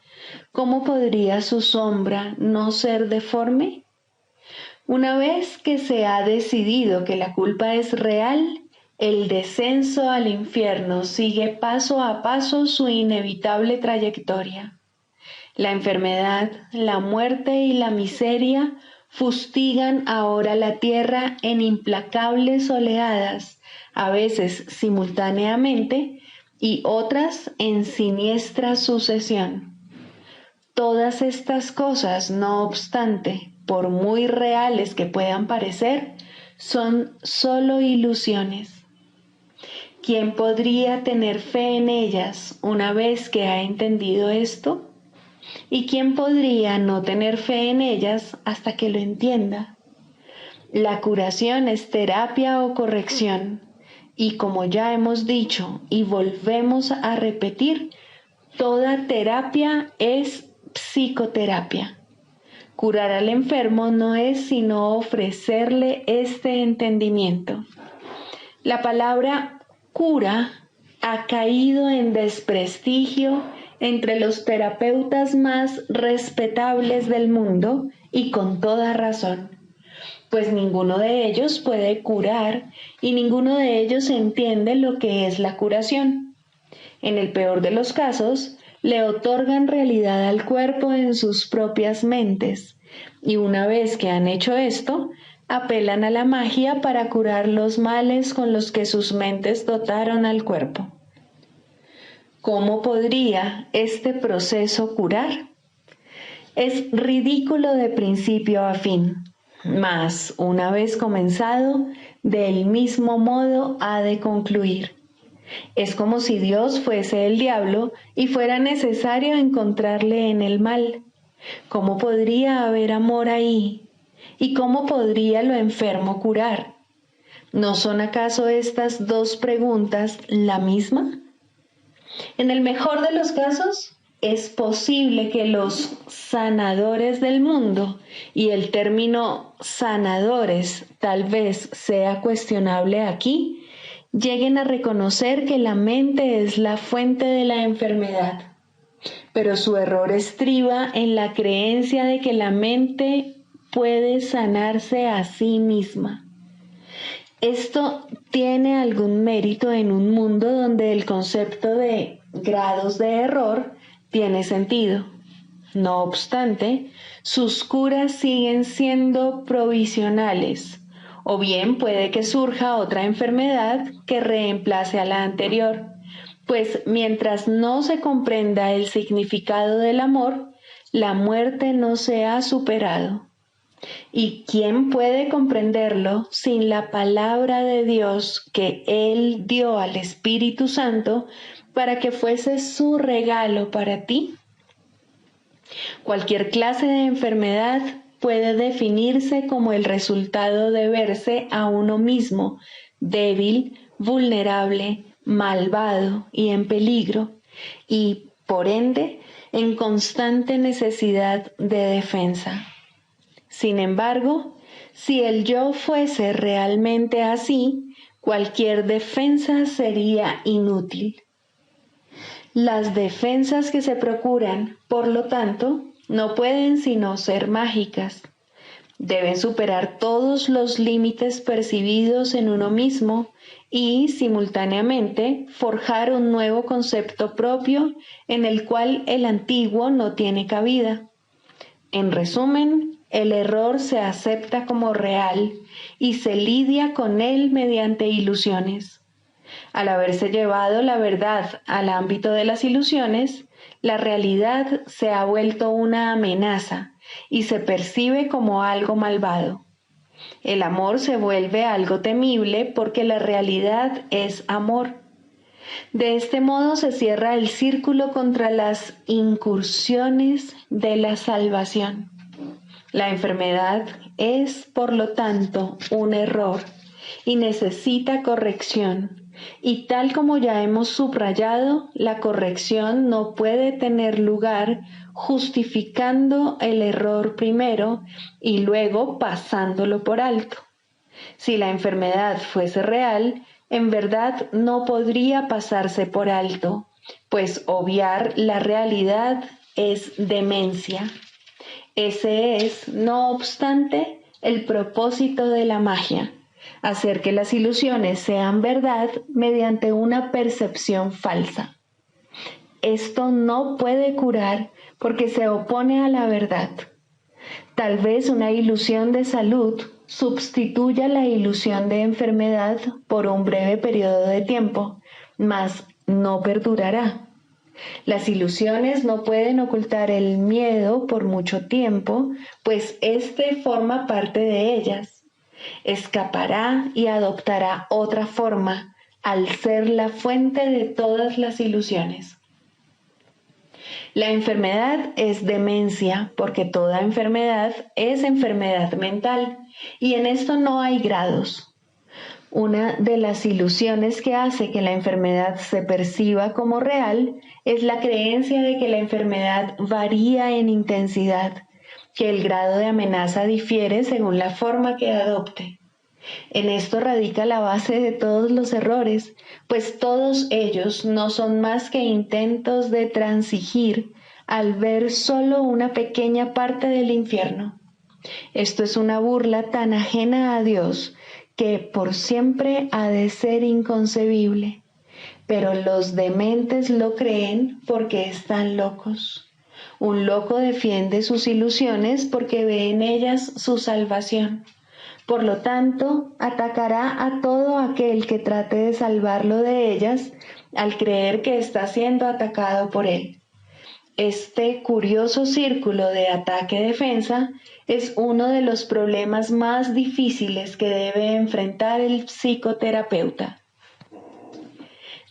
¿cómo podría su sombra no ser deforme? Una vez que se ha decidido que la culpa es real, el descenso al infierno sigue paso a paso su inevitable trayectoria. La enfermedad, la muerte y la miseria fustigan ahora la tierra en implacables oleadas, a veces simultáneamente y otras en siniestra sucesión. Todas estas cosas, no obstante, por muy reales que puedan parecer, son solo ilusiones. ¿Quién podría tener fe en ellas una vez que ha entendido esto? ¿Y quién podría no tener fe en ellas hasta que lo entienda? La curación es terapia o corrección, y como ya hemos dicho y volvemos a repetir, toda terapia es psicoterapia. Curar al enfermo no es sino ofrecerle este entendimiento. La palabra cura ha caído en desprestigio entre los terapeutas más respetables del mundo y con toda razón, pues ninguno de ellos puede curar y ninguno de ellos entiende lo que es la curación. En el peor de los casos, le otorgan realidad al cuerpo en sus propias mentes, y una vez que han hecho esto, apelan a la magia para curar los males con los que sus mentes dotaron al cuerpo. ¿Cómo podría este proceso curar? Es ridículo de principio a fin. Mas, una vez comenzado, del mismo modo ha de concluir. Es como si Dios fuese el diablo y fuera necesario encontrarle en el mal. ¿Cómo podría haber amor ahí? ¿Y cómo podría lo enfermo curar? ¿No son acaso estas dos preguntas la misma? En el mejor de los casos, es posible que los sanadores del mundo, y el término sanadores tal vez sea cuestionable aquí, lleguen a reconocer que la mente es la fuente de la enfermedad. Pero su error estriba en la creencia de que la mente puede sanarse a sí misma. Esto tiene algún mérito en un mundo donde el concepto de grados de error tiene sentido. No obstante, sus curas siguen siendo provisionales, o bien puede que surja otra enfermedad que reemplace a la anterior, pues mientras no se comprenda el significado del amor, la muerte no se ha superado. ¿Y quién puede comprenderlo sin la palabra de Dios que Él dio al Espíritu Santo para que fuese su regalo para ti? Cualquier clase de enfermedad puede definirse como el resultado de verse a uno mismo débil, vulnerable, malvado y en peligro, y, por ende, en constante necesidad de defensa. Sin embargo, si el yo fuese realmente así, cualquier defensa sería inútil. Las defensas que se procuran, por lo tanto, no pueden sino ser mágicas. Deben superar todos los límites percibidos en uno mismo y, simultáneamente, forjar un nuevo concepto propio en el cual el antiguo no tiene cabida. En resumen, el error se acepta como real y se lidia con él mediante ilusiones. Al haberse llevado la verdad al ámbito de las ilusiones, la realidad se ha vuelto una amenaza y se percibe como algo malvado. El amor se vuelve algo temible porque la realidad es amor. De este modo se cierra el círculo contra las incursiones de la salvación. La enfermedad es, por lo tanto, un error y necesita corrección. Y tal como ya hemos subrayado, la corrección no puede tener lugar justificando el error primero y luego pasándolo por alto. Si la enfermedad fuese real, en verdad no podría pasarse por alto, pues obviar la realidad es demencia. Ese es, no obstante, el propósito de la magia, hacer que las ilusiones sean verdad mediante una percepción falsa. Esto no puede curar porque se opone a la verdad. Tal vez una ilusión de salud sustituya la ilusión de enfermedad por un breve periodo de tiempo, mas no perdurará. Las ilusiones no pueden ocultar el miedo por mucho tiempo, pues éste forma parte de ellas. Escapará y adoptará otra forma al ser la fuente de todas las ilusiones. La enfermedad es demencia porque toda enfermedad es enfermedad mental y en esto no hay grados. Una de las ilusiones que hace que la enfermedad se perciba como real es la creencia de que la enfermedad varía en intensidad, que el grado de amenaza difiere según la forma que adopte. En esto radica la base de todos los errores, pues todos ellos no son más que intentos de transigir al ver solo una pequeña parte del infierno. Esto es una burla tan ajena a Dios que por siempre ha de ser inconcebible, pero los dementes lo creen porque están locos. Un loco defiende sus ilusiones porque ve en ellas su salvación. Por lo tanto, atacará a todo aquel que trate de salvarlo de ellas al creer que está siendo atacado por él. Este curioso círculo de ataque-defensa es uno de los problemas más difíciles que debe enfrentar el psicoterapeuta.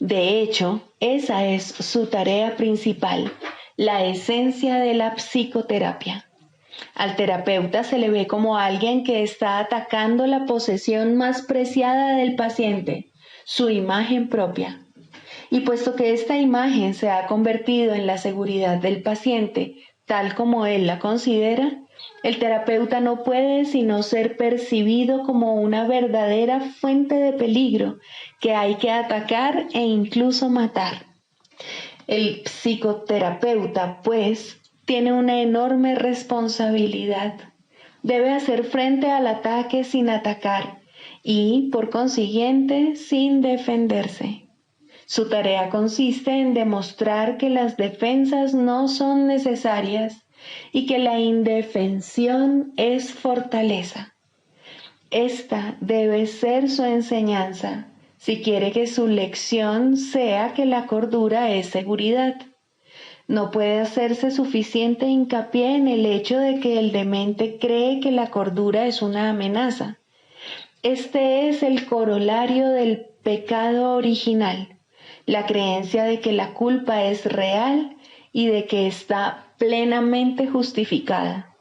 De hecho, esa es su tarea principal, la esencia de la psicoterapia. Al terapeuta se le ve como alguien que está atacando la posesión más preciada del paciente, su imagen propia. Y puesto que esta imagen se ha convertido en la seguridad del paciente, tal como él la considera, el terapeuta no puede sino ser percibido como una verdadera fuente de peligro que hay que atacar e incluso matar. El psicoterapeuta, pues, tiene una enorme responsabilidad. Debe hacer frente al ataque sin atacar y, por consiguiente, sin defenderse. Su tarea consiste en demostrar que las defensas no son necesarias y que la indefensión es fortaleza. Esta debe ser su enseñanza, si quiere que su lección sea que la cordura es seguridad. No puede hacerse suficiente hincapié en el hecho de que el demente cree que la cordura es una amenaza. Este es el corolario del pecado original. La creencia de que la culpa es real y de que está plenamente justificada.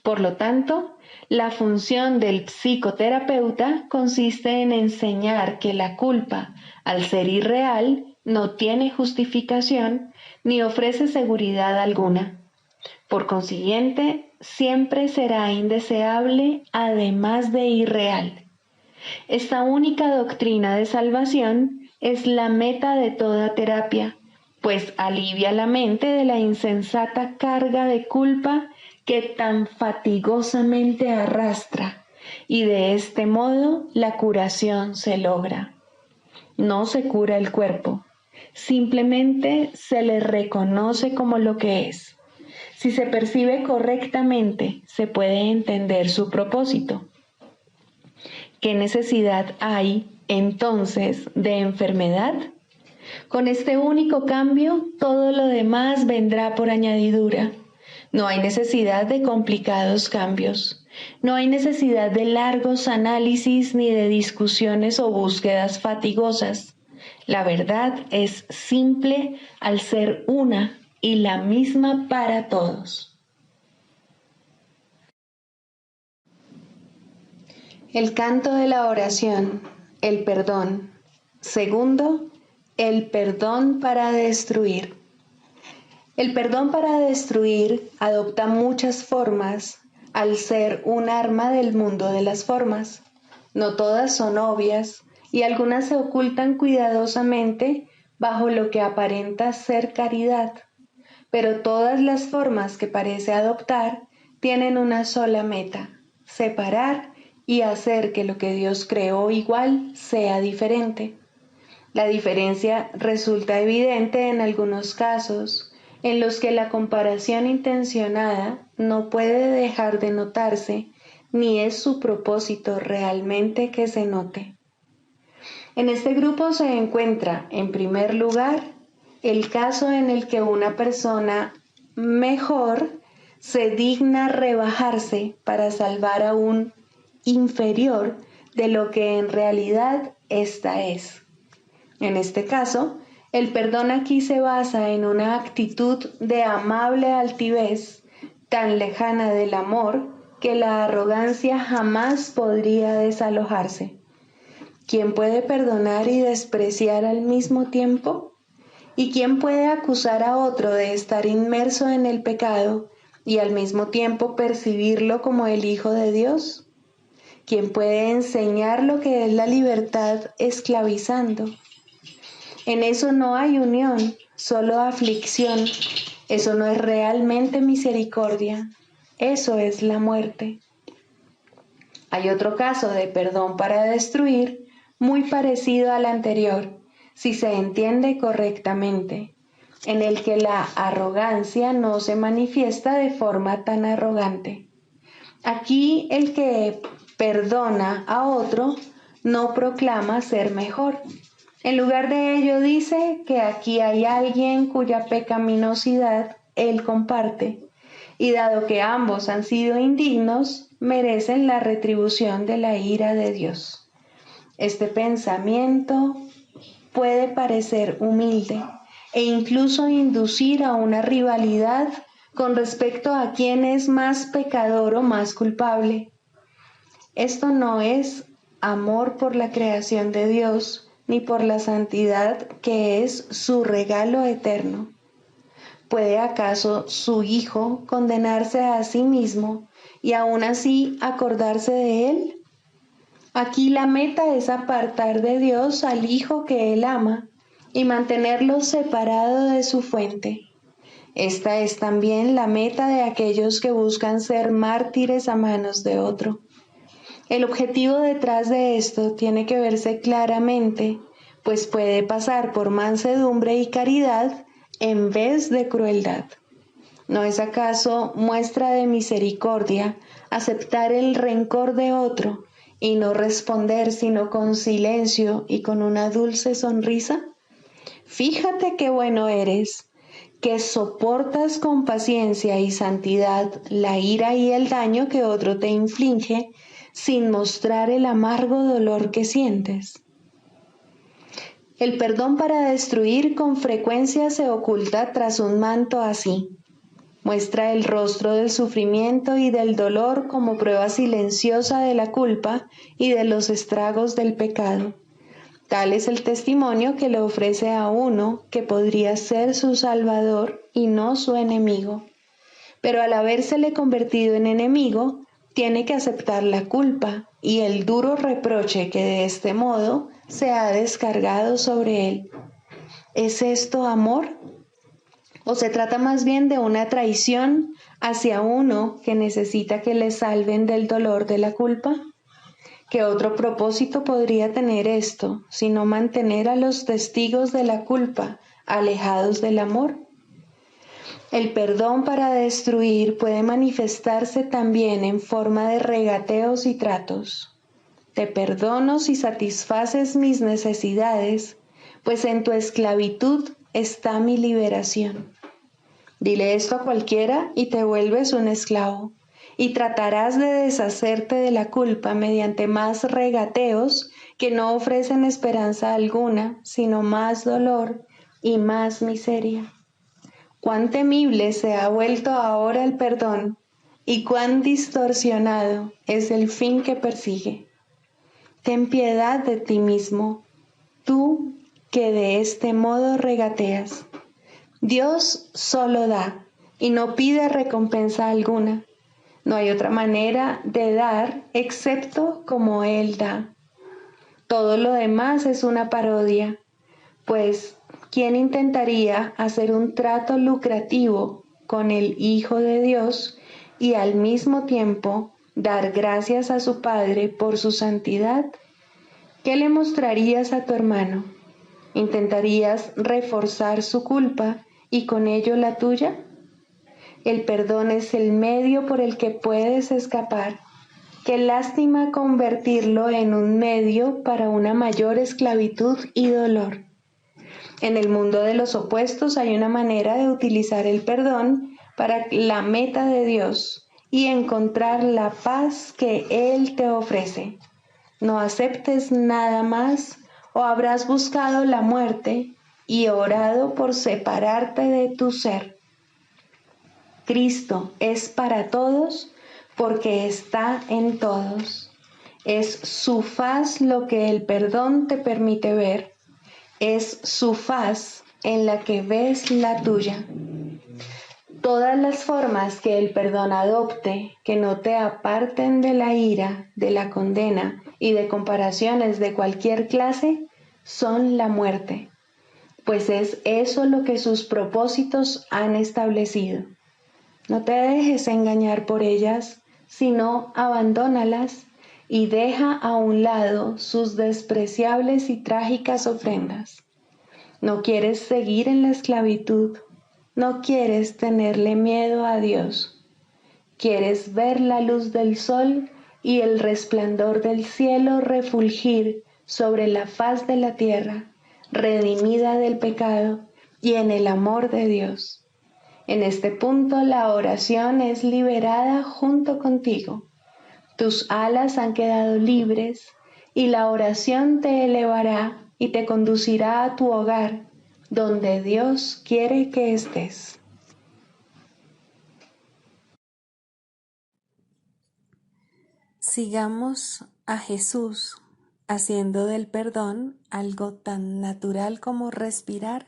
Por lo tanto, la función del psicoterapeuta consiste en enseñar que la culpa, al ser irreal, no tiene justificación ni ofrece seguridad alguna. Por consiguiente, siempre será indeseable, además de irreal. Esta única doctrina de salvación es la meta de toda terapia, pues alivia la mente de la insensata carga de culpa que tan fatigosamente arrastra, y de este modo la curación se logra. No se cura el cuerpo, simplemente se le reconoce como lo que es. Si se percibe correctamente, se puede entender su propósito. ¿Qué necesidad hay, entonces, de enfermedad? Con este único cambio, todo lo demás vendrá por añadidura. No hay necesidad de complicados cambios. No hay necesidad de largos análisis ni de discusiones o búsquedas fatigosas. La verdad es simple al ser una y la misma para todos. El canto de la oración, el perdón. Segundo, el perdón para destruir. El perdón para destruir adopta muchas formas al ser un arma del mundo de las formas. No todas son obvias y algunas se ocultan cuidadosamente bajo lo que aparenta ser caridad. Pero todas las formas que parece adoptar tienen una sola meta: separar y hacer que lo que Dios creó igual sea diferente. La diferencia resulta evidente en algunos casos, en los que la comparación intencionada no puede dejar de notarse, ni es su propósito realmente que se note. En este grupo se encuentra, en primer lugar, el caso en el que una persona mejor se digna rebajarse para salvar a un inferior de lo que en realidad ésta es. En este caso, el perdón aquí se basa en una actitud de amable altivez, tan lejana del amor que la arrogancia jamás podría desalojarse. ¿Quién puede perdonar y despreciar al mismo tiempo? ¿Y quién puede acusar a otro de estar inmerso en el pecado y al mismo tiempo percibirlo como el Hijo de Dios? ¿Quién puede enseñar lo que es la libertad esclavizando? En eso no hay unión, solo aflicción. Eso no es realmente misericordia. Eso es la muerte. Hay otro caso de perdón para destruir, muy parecido al anterior, si se entiende correctamente, en el que la arrogancia no se manifiesta de forma tan arrogante. Aquí el que perdona a otro no proclama ser mejor. En lugar de ello dice que aquí hay alguien cuya pecaminosidad él comparte, y dado que ambos han sido indignos, merecen la retribución de la ira de Dios. Este pensamiento puede parecer humilde e incluso inducir a una rivalidad con respecto a quién es más pecador o más culpable. Esto no es amor por la creación de Dios, ni por la santidad que es su regalo eterno. ¿Puede acaso su Hijo condenarse a sí mismo y aún así acordarse de él? Aquí la meta es apartar de Dios al Hijo que Él ama y mantenerlo separado de su fuente. Esta es también la meta de aquellos que buscan ser mártires a manos de otro. El objetivo detrás de esto tiene que verse claramente, pues puede pasar por mansedumbre y caridad en vez de crueldad. ¿No es acaso muestra de misericordia aceptar el rencor de otro y no responder sino con silencio y con una dulce sonrisa? Fíjate qué bueno eres, que soportas con paciencia y santidad la ira y el daño que otro te inflige sin mostrar el amargo dolor que sientes. El perdón para destruir con frecuencia se oculta tras un manto así. Muestra el rostro del sufrimiento y del dolor como prueba silenciosa de la culpa y de los estragos del pecado. Tal es el testimonio que le ofrece a uno que podría ser su salvador y no su enemigo. Pero al habérsele convertido en enemigo, tiene que aceptar la culpa y el duro reproche que de este modo se ha descargado sobre él. ¿Es esto amor? ¿O se trata más bien de una traición hacia uno que necesita que le salven del dolor de la culpa? ¿Qué otro propósito podría tener esto, sino mantener a los testigos de la culpa alejados del amor? El perdón para destruir puede manifestarse también en forma de regateos y tratos. Te perdono si satisfaces mis necesidades, pues en tu esclavitud está mi liberación. Dile esto a cualquiera y te vuelves un esclavo, y tratarás de deshacerte de la culpa mediante más regateos que no ofrecen esperanza alguna, sino más dolor y más miseria. Cuán temible se ha vuelto ahora el perdón y cuán distorsionado es el fin que persigue. Ten piedad de ti mismo, tú que de este modo regateas. Dios solo da y no pide recompensa alguna. No hay otra manera de dar excepto como Él da. Todo lo demás es una parodia, pues ¿quién intentaría hacer un trato lucrativo con el Hijo de Dios y al mismo tiempo dar gracias a su Padre por su santidad? ¿Qué le mostrarías a tu hermano? ¿Intentarías reforzar su culpa y con ello la tuya? El perdón es el medio por el que puedes escapar. Qué lástima convertirlo en un medio para una mayor esclavitud y dolor. En el mundo de los opuestos hay una manera de utilizar el perdón para la meta de Dios y encontrar la paz que Él te ofrece. No aceptes nada más o habrás buscado la muerte y orado por separarte de tu ser. Cristo es para todos porque está en todos. Es su faz lo que el perdón te permite ver. Es su faz en la que ves la tuya. Todas las formas que el perdón adopte, que no te aparten de la ira, de la condena y de comparaciones de cualquier clase, son la muerte, pues es eso lo que sus propósitos han establecido. No te dejes engañar por ellas, sino abandónalas y deja a un lado sus despreciables y trágicas ofrendas. No quieres seguir en la esclavitud, no quieres tenerle miedo a Dios. Quieres ver la luz del sol y el resplandor del cielo refulgir sobre la faz de la tierra, redimida del pecado y en el amor de Dios. En este punto la oración es liberada junto contigo. Tus alas han quedado libres y la oración te elevará y te conducirá a tu hogar, donde Dios quiere que estés. Sigamos a Jesús haciendo del perdón algo tan natural como respirar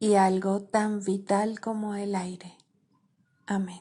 y algo tan vital como el aire. Amén.